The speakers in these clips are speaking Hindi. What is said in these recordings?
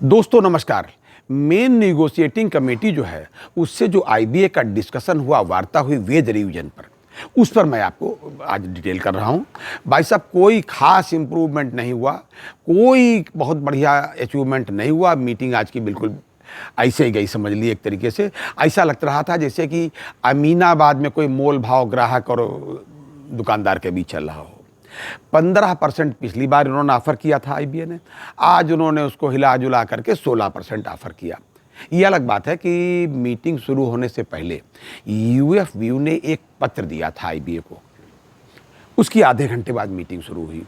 दोस्तों नमस्कार। मेन निगोशिएटिंग कमेटी जो है उससे जो आईबीए का डिस्कशन हुआ, वार्ता हुई वेज रिवीजन पर, उस पर मैं आपको आज डिटेल कर रहा हूं। भाई साहब, कोई खास इंप्रूवमेंट नहीं हुआ, कोई बहुत बढ़िया अचीवमेंट नहीं हुआ। मीटिंग आज की बिल्कुल ऐसे ही गई, समझ ली एक तरीके से। ऐसा लग रहा था जैसे कि अमीनाबाद में कोई मोल भाव ग्राहक और दुकानदार के बीच चल रहा हो। 15% पिछली बार उन्होंने ऑफर किया था आईबीए ने, आज उन्होंने उसको हिला जुला करके 16% ऑफर किया। ये अलग बात है कि मीटिंग शुरू होने से पहले यूएफबीयू ने एक पत्र दिया था आईबीए को, उसकी आधे घंटे बाद मीटिंग शुरू हुई।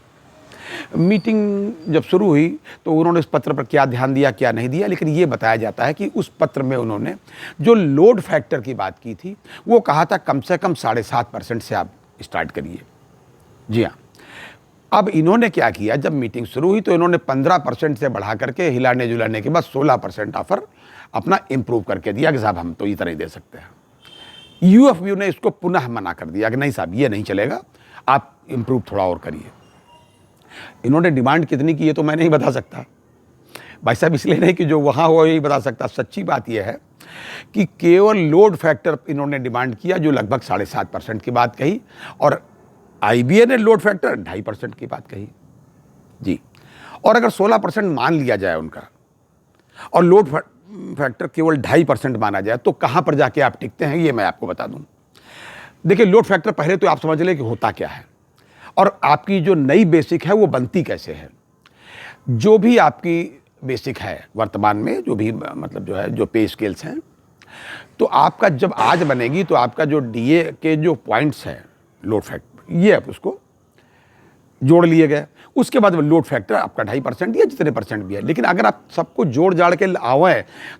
मीटिंग जब शुरू हुई तो उन्होंने उस पत्र पर क्या ध्यान दिया क्या नहीं दिया, लेकिन ये बताया जाता है कि उस पत्र में उन्होंने जो लोड फैक्टर की बात की थी वो कहा था कम से कम 7.5% से आप स्टार्ट करिए। जी हाँ। अब इन्होंने क्या किया, जब मीटिंग शुरू हुई तो इन्होंने 15% से बढ़ा करके हिलाने जुलाने के बाद 16% ऑफर अपना इंप्रूव करके दिया कि साहब हम तो इतना ही दे सकते हैं। यूएफबीयू ने इसको पुनः मना कर दिया कि नहीं साहब ये नहीं चलेगा, आप इंप्रूव थोड़ा और करिए। इन्होंने डिमांड कितनी की है तो मैं नहीं बता सकता भाई साहब, इसलिए नहीं कि जो वहाँ हो यही बता सकता। सच्ची बात यह है कि केवल लोड फैक्टर इन्होंने डिमांड किया जो लगभग 7.5% की बात कही, और आईबीए ने लोड फैक्टर 2.5% की बात कही। जी। और अगर 16% मान लिया जाए उनका और लोड फैक्टर केवल 2.5% माना जाए तो कहां पर जाके आप टिकते हैं ये मैं आपको बता दूं। देखिए, लोड फैक्टर पहले तो आप समझ लें कि होता क्या है और आपकी जो नई बेसिक है वो बनती कैसे है। जो भी आपकी बेसिक है वर्तमान में, जो भी मतलब जो है जो पे स्केल्स हैं, तो आपका जब आज बनेगी तो आपका जो डीए के जो पॉइंट्स हैं लोड फैक्टर, ये आप उसको जोड़ लिए गए। उसके बाद लोड फैक्टर आपका 2.5% या जितने परसेंट भी है। लेकिन अगर आप सबको जोड़ जाड़ के आवे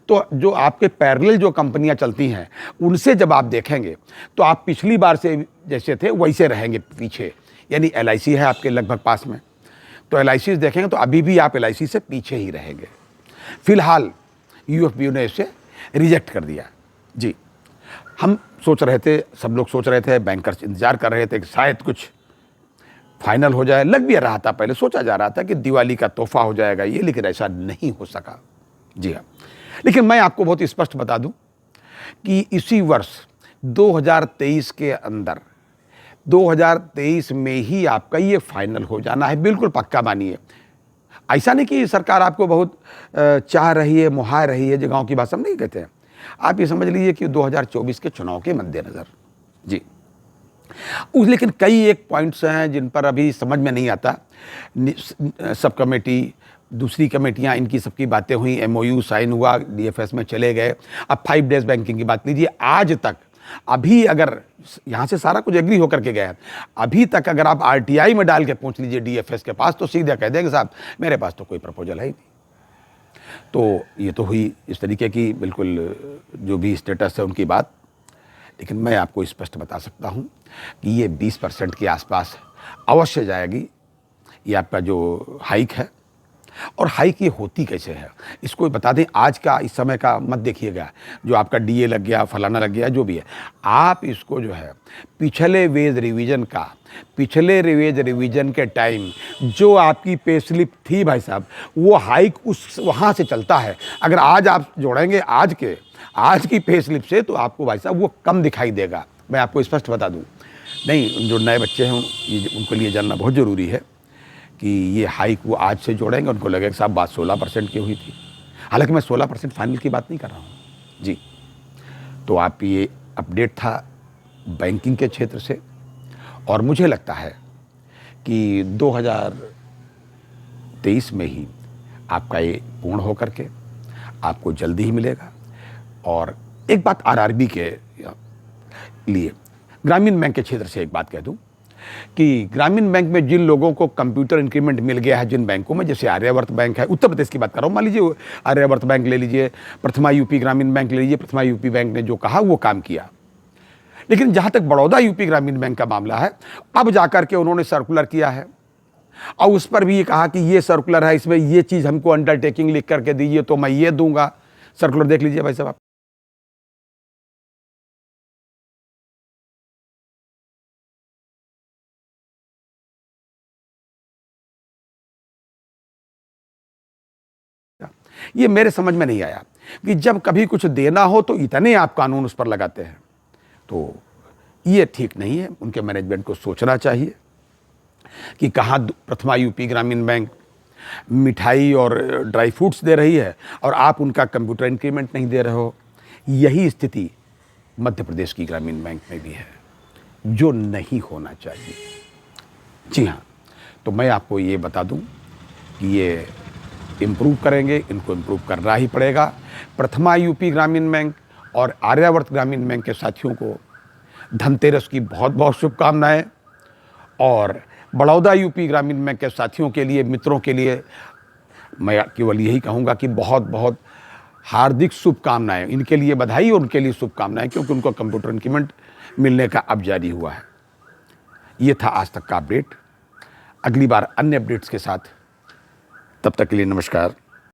तो जो आपके पैरेलल जो कंपनियां चलती हैं उनसे जब आप देखेंगे तो आप पिछली बार से जैसे थे वैसे रहेंगे पीछे। यानी एलआईसी है आपके लगभग पास में, तो एलआईसी देखेंगे तो अभी भी आप एलआईसी से पीछे ही रहेंगे। फिलहाल यूएफबीयू ने इसे रिजेक्ट कर दिया। जी। हम सोच रहे थे, सब लोग सोच रहे थे, बैंकर्स इंतजार कर रहे थे कि शायद कुछ फाइनल हो जाए। लग भी रहा था, पहले सोचा जा रहा था कि दिवाली का तोहफा हो जाएगा ये, लेकिन ऐसा नहीं हो सका। जी हाँ। लेकिन मैं आपको बहुत स्पष्ट बता दूं कि इसी वर्ष 2023 के अंदर 2023 में ही आपका ये फाइनल हो जाना है, बिल्कुल पक्का मानिए। ऐसा नहीं कि सरकार आपको बहुत चाह रही है, मुहा रही है, जगहों की बात हम नहीं कहते हैं। आप ये समझ लीजिए कि 2024 के चुनाव के मद्देनजर। जी। लेकिन कई एक पॉइंट्स हैं जिन पर अभी समझ में नहीं आता। सब कमेटी, दूसरी कमेटियां, इनकी सबकी बातें हुई, एमओयू साइन हुआ, डीएफएस में चले गए। अब 5 डेज बैंकिंग की बात लीजिए, आज तक अभी अगर यहाँ से सारा कुछ एग्री होकर के गया, अभी तक अगर आप आरटीआई में डाल के पहुँच लीजिए डीएफएस के पास तो सीधे कह देंगे साहब मेरे पास तो कोई प्रपोजल है ही नहीं। तो ये तो हुई इस तरीके की बिल्कुल जो भी स्टेटस है उनकी बात। लेकिन मैं आपको स्पष्ट बता सकता हूं कि ये 20% के आसपास अवश्य जाएगी, ये आपका जो हाइक है। और हाइक ये होती कैसे है इसको बता दें। आज का इस समय का मत देखिएगा, जो आपका डीए लग गया, फलाना लग गया, जो भी है, आप इसको जो है पिछले वेज रिवीजन का, पिछले वेज रिवीजन के टाइम जो आपकी पे स्लिप थी भाई साहब, वो हाइक उस वहाँ से चलता है। अगर आज आप जोड़ेंगे आज की पे स्लिप से तो आपको भाई साहब वो कम दिखाई देगा। मैं आपको स्पष्ट बता दूं। नहीं, जो नए बच्चे हैं उनके लिए जानना बहुत ज़रूरी है कि ये हाइक वो आज से जोड़ेंगे, उनको लगेगा कि साहब बात 16% की हुई थी। हालांकि मैं 16% फाइनल की बात नहीं कर रहा हूँ। जी। तो आप ये अपडेट था बैंकिंग के क्षेत्र से, और मुझे लगता है कि 2023 में ही आपका ये पूर्ण होकर के आपको जल्दी ही मिलेगा। और एक बात आरआरबी के लिए, ग्रामीण बैंक के क्षेत्र से एक बात कह दूं कि ग्रामीण बैंक में जिन लोगों को कंप्यूटर इंक्रीमेंट मिल गया है, जिन बैंकों में, जैसे आर्यावर्त बैंक है, उत्तर प्रदेश की बात कर रहा हूँ, मान लीजिए आर्यावर्त बैंक ले लीजिए, प्रथमा यूपी ग्रामीण बैंक ले लीजिए, प्रथमा यूपी बैंक ने जो कहा वो काम किया। लेकिन जहां तक बड़ौदा यूपी ग्रामीण बैंक का मामला है, अब जाकर के उन्होंने सर्कुलर किया है और उस पर भी ये कहा कि ये सर्कुलर है, इसमें ये चीज हमको अंडरटेकिंग लिख करके दीजिए तो मैं ये दूंगा। सर्कुलर देख लीजिए भाई साहब। ये मेरे समझ में नहीं आया कि जब कभी कुछ देना हो तो इतने आप कानून उस पर लगाते हैं, तो ये ठीक नहीं है। उनके मैनेजमेंट को सोचना चाहिए कि कहाँ प्रथमा यूपी ग्रामीण बैंक मिठाई और ड्राई फ्रूट्स दे रही है और आप उनका कंप्यूटर इंक्रीमेंट नहीं दे रहे हो। यही स्थिति मध्य प्रदेश की ग्रामीण बैंक में भी है, जो नहीं होना चाहिए। जी हाँ, तो मैं आपको ये बता दूं कि ये इम्प्रूव करेंगे, इनको इम्प्रूव करना ही पड़ेगा। प्रथमा यूपी ग्रामीण बैंक और आर्यावर्त ग्रामीण बैंक के साथियों को धनतेरस की बहुत बहुत शुभकामनाएं, और बड़ौदा यूपी ग्रामीण बैंक के साथियों के लिए, मित्रों के लिए मैं केवल यही कहूँगा कि बहुत बहुत हार्दिक शुभकामनाएं। इनके लिए बधाई और उनके लिए शुभकामनाएं, क्योंकि उनको कंप्यूटर इंक्रीमेंट मिलने का अब जारी हुआ है। ये था आज तक का अपडेट। अगली बार अन्य अपडेट्स के साथ, तब तक के लिए नमस्कार।